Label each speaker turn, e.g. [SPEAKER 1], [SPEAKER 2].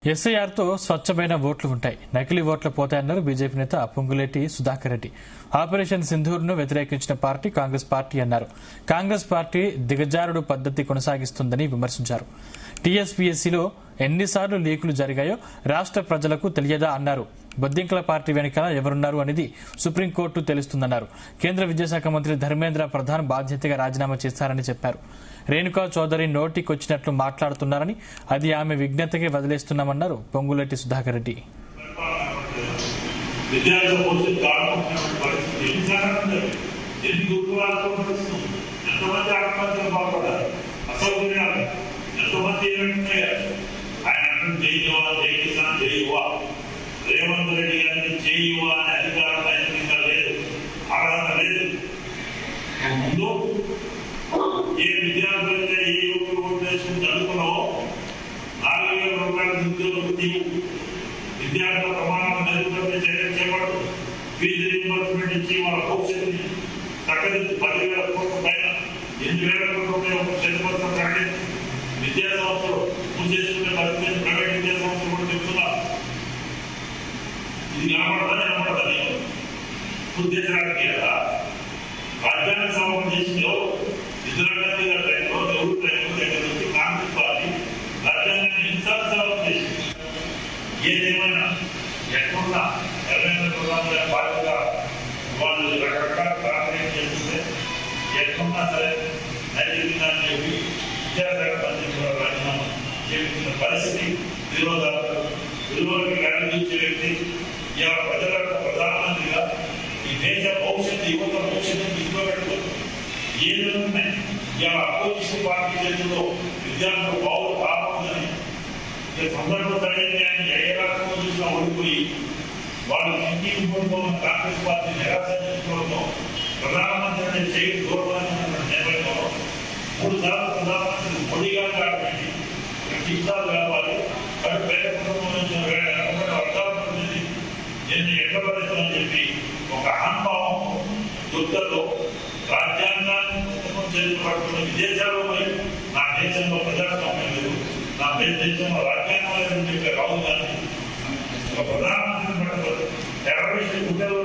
[SPEAKER 1] ఎస్ఐఆర్తో స్వచ్ఛమైన ఓట్లు ఉంటాయి, నకిలీ ఓట్లు పోతాయన్నారు బీజేపీ నేత పొంగులేటి సుధాకర్ రెడ్డి. ఆపరేషన్ సింధూర్ను వ్యతిరేకించిన పార్టీ కాంగ్రెస్ పార్టీ అన్నారు. కాంగ్రెస్ పార్టీ దిగజారుడు పద్ధతి కొనసాగిస్తుందని విమర్శించారు. టీఎస్పీఎస్సీలో ఎన్నిసార్లు లీకులు జరిగాయో రాష్ట్ర ప్రజలకు తెలియదా అన్నారు. బొద్దింకల పార్టీ వెనుక ఎవరున్నారు అనేది సుప్రీంకోర్టు తెలుస్తుందన్నారు. కేంద్ర విద్యాశాఖ మంత్రి ధర్మేంద్ర ప్రధాన్ బాధ్యతగా రాజీనామా చేశారని చెప్పారు. రేణుకా చౌదరి నోటికొచ్చినట్లు మాట్లాడుతున్నారని, అది ఆమె విజ్ఞతకే వదిలేస్తున్నామన్నారు పొంగులేటి సుధాకర్ రెడ్డి.
[SPEAKER 2] రేవంత్ రెడ్డి గారికి చేయువ అనే అధికారం ఇంకా లేదు, అర్హత లేదు. ముందు ఏ విద్యార్థులైతే ఏ యువకులు ఓటు వేసుకుని చదువుకున్నావో 4,000 రూపాయల నిరుద్యోగులకు తీవు, విద్యార్థుల ప్రమాణాలను మెరుగుపరిచే చర్యలు చేపడు, ఫీజు రీయింబర్స్మెంట్ ఇచ్చి వాళ్ళ భవిష్యత్తుని చక్కదిద్దు. 10,000 కోట్ల పైన 8,000 కోట్ల రూపాయలు చదువుకోవాల్సిన ప్రకటించి విద్యా సంస్థలు మూసేసుకునే పరిస్థితి ప్రైవేట్ విద్యా సంస్థలు కూడా చెప్తున్నారు. ఇది కనపడదని ఉద్దేశానికి రాజ్యాంగ సభ దేశంలో ఇందిరాగాంధీ గారి టైంలో నెహ్రూ టైంలో దగ్గర నుంచి కాంగ్రెస్ పార్టీ రాజ్యాంగాన్ని హింసాత్మక చేసింది. ఏదేమైనా ఎక్కడున్నా ధర్మేంద్ర ప్రధాన్ గారి బాధ్యతగా వాళ్ళు రకరకాల కార్పొరేట్ చేస్తుంటే ఎక్కడున్నా సరే నైతికంగా చెప్పి విద్యాశాఖ మంత్రి కూడా రాజీనామా చేస్తున్న పరిస్థితి విలువలకి కనిపించే వ్యక్తి ఇవాళ ప్రజలకు ప్రధానమంత్రిగా ఈ దేశ భవిష్యత్తు యువత భవిష్యత్తును తీసుకోబెట్టుకోవచ్చు. ఏదైనా ఇవాళ అపోజిషన్ పార్టీ చేతుల్లో విద్యార్థులు బావులు కాకూడదని సందర్భం సరైన ఏ రాష్ట్రంలో చూసినా ఓడిపోయి వాళ్ళు ఇంటికి కోరుకోవాలని కాంగ్రెస్ పార్టీ నిరాశ చేసుకోవడంతో ప్రధానమంత్రిని చేయి దూరమైన నేపథ్యంలో 3 సార్లు ప్రధానమంత్రి మోడీ గారు కాబట్టి టీకాలు కావాలి, అటు పేద కుటుంబం నుంచి అర్థాలు ఎట్లపరుస్తుందని చెప్పి ఒక అహంభావం యుద్ధంలో రాజ్యాంగాన్ని చేపడుతున్న విదేశాల్లో పోయి నా దేశంలో ప్రజాస్వామ్యం లేదు, నా దేశంలో రాజ్యాంగం లేదని చెప్పే రాహుల్ గాంధీ ఒక ప్రధానమంత్రి టెర్రరిస్ట్ గుండెల్లో